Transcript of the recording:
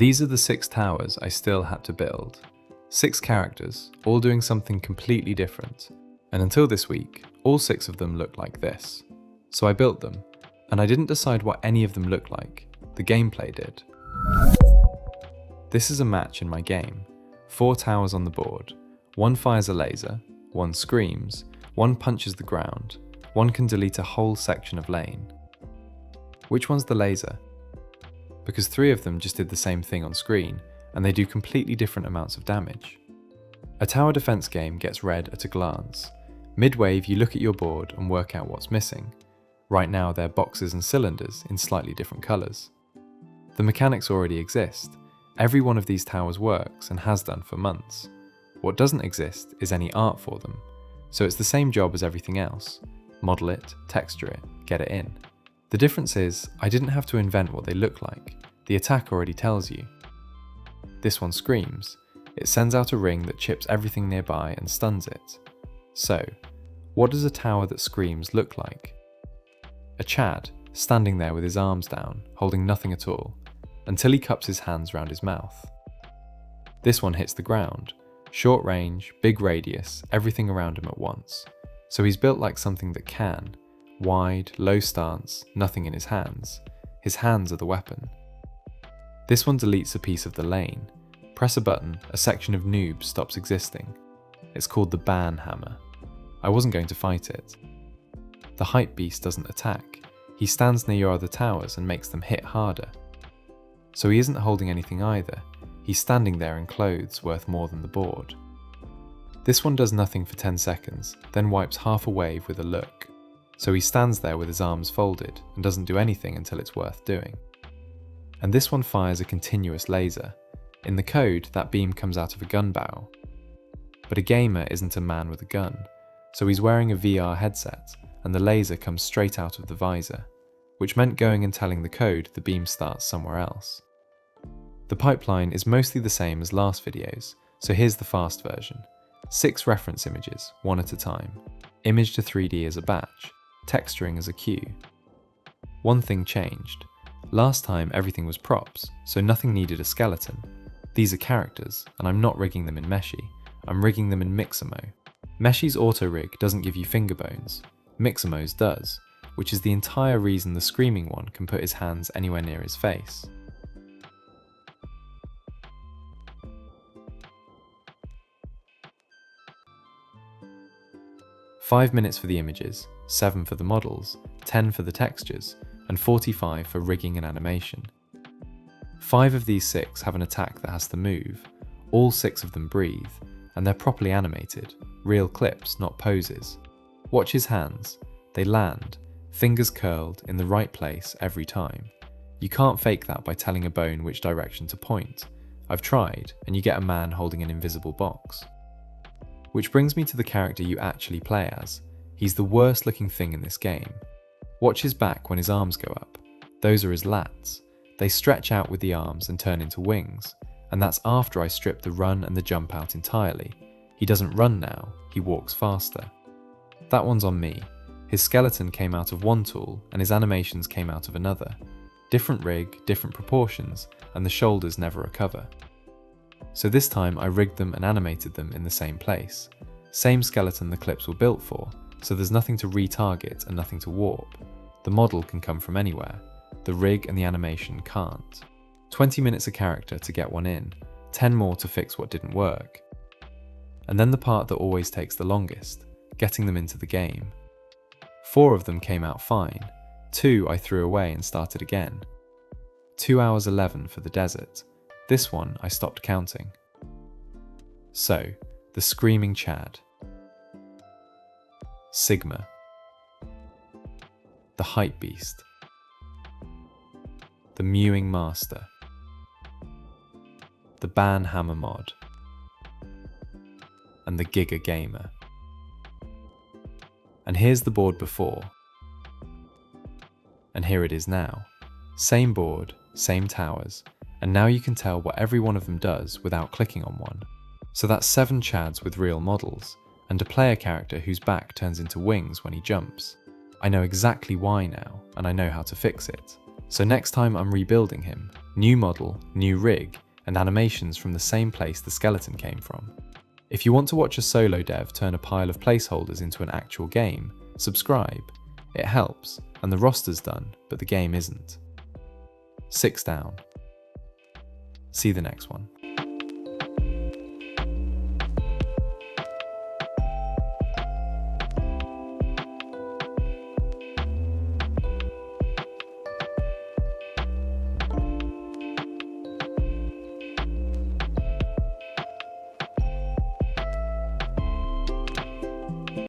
These are the 6 towers I still had to build. 6 characters, all doing something completely different. And until this week, all 6 of them looked like this. So I built them, and I didn't decide what any of them looked like. The gameplay did. This is a match in my game. 4 towers on the board. 1 fires a laser, 1 screams, 1 punches the ground, 1 can delete a whole section of lane. Which one's the laser? Because 3 of them just did the same thing on screen, and they do completely different amounts of damage. A tower defense game gets read at a glance. Mid-wave, you look at your board and work out what's missing. Right now they're boxes and cylinders in slightly different colours. The mechanics already exist. Every one of these towers works and has done for months. What doesn't exist is any art for them, so it's the same job as everything else. Model it, texture it, get it in. The difference is, I didn't have to invent what they look like. The attack already tells you. This one screams. It sends out a ring that chips everything nearby and stuns it. So, what does a tower that screams look like? A Chad, standing there with his arms down, holding nothing at all, until he cups his hands round his mouth. This one hits the ground. Short range, big radius, everything around him at once. So he's built like something that can. Wide, low stance, nothing in his hands. His hands are the weapon. This one deletes a piece of the lane. Press a button, a section of noobs stops existing. It's called the ban hammer. I wasn't going to fight it. The hype beast doesn't attack. He stands near your other towers and makes them hit harder. So he isn't holding anything either. He's standing there in clothes worth more than the board. This one does nothing for 10 seconds, then wipes half a wave with a look. So he stands there with his arms folded and doesn't do anything until it's worth doing. And this one fires a continuous laser. In the code, that beam comes out of a gun barrel. But a gamer isn't a man with a gun, so he's wearing a VR headset, and the laser comes straight out of the visor, which meant going and telling the code the beam starts somewhere else. The pipeline is mostly the same as last videos, so here's the fast version. 6 reference images, one at a time. Image to 3D as a batch, texturing as a queue. One thing changed. Last time everything was props, so nothing needed a skeleton. These are characters, and I'm not rigging them in Meshy, I'm rigging them in Mixamo. Meshy's auto rig doesn't give you finger bones. Mixamo's does, which is the entire reason the screaming one can put his hands anywhere near his face. "5 minutes for the images, 7 for the models, 10 for the textures, and 45 for rigging and animation. 5 of these 6 have an attack that has to move, all 6 of them breathe, and they're properly animated, real clips, not poses. Watch his hands, they land, fingers curled in the right place every time. You can't fake that by telling a bone which direction to point. I've tried, and you get a man holding an invisible box. Which brings me to the character you actually play as. He's the worst looking thing in this game. Watch his back when his arms go up. Those are his lats. They stretch out with the arms and turn into wings, and that's after I strip the run and the jump out entirely. He doesn't run now, he walks faster. That one's on me. His skeleton came out of one tool, and his animations came out of another. Different rig, different proportions, and the shoulders never recover. So this time I rigged them and animated them in the same place. Same skeleton the clips were built for, so there's nothing to retarget and nothing to warp. The model can come from anywhere. The rig and the animation can't. 20 minutes a character to get one in, 10 more to fix what didn't work. And then the part that always takes the longest, getting them into the game. 4 of them came out fine, 2 I threw away and started again. 2 hours 11 for the desert. This one I stopped counting. So, the Screaming Chad. Sigma. The Hype Beast. The Mewing Master. The Ban Hammer Mod. And the Giga Gamer. And here's the board before. And here it is now. Same board, same towers, and now you can tell what every one of them does without clicking on one. So that's 7 Chads with real models, and a player character whose back turns into wings when he jumps. I know exactly why now, and I know how to fix it. So next time I'm rebuilding him, new model, new rig, and animations from the same place the skeleton came from. If you want to watch a solo dev turn a pile of placeholders into an actual game, subscribe. It helps, and the roster's done, but the game isn't. 6 down. See the next one.